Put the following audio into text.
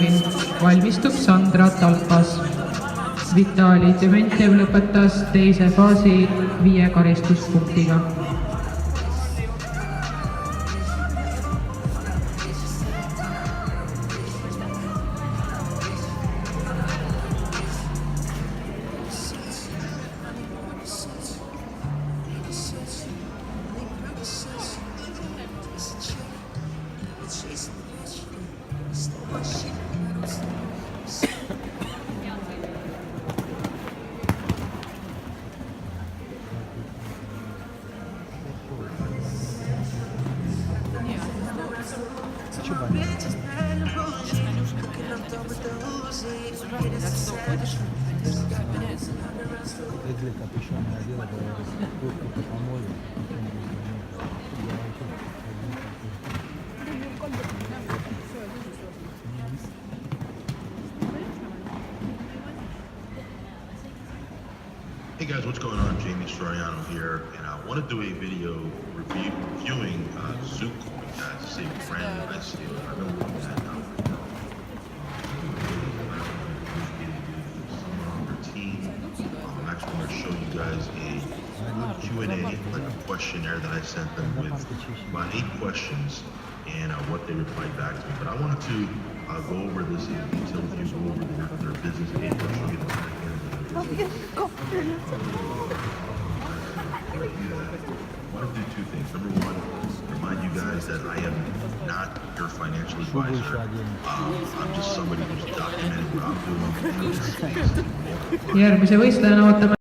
Talvin, valmistub Sandra Talpas. Vitali Dementjev lõpetas teise faasi 5 karistuspunktiga. Для капюшонное дело было раскрутка помоли. Hey guys, what's going on? Jamie Soriano here, and I want to do a video reviewing Zucoin. Guys, it's a brand new ICO. I've been looking at now for I'm actually going to show you guys a Q&A, like a questionnaire that I sent them with about 8 questions and what they replied back to me. But I wanted to go over this in detail with you, go over their business page, I'll show you the back end. I want to do 2 things. Number 1, remind you guys that I am not your financial advisor. I'm just somebody who's documenting what I'm doing. Järgmise võistlejana ootame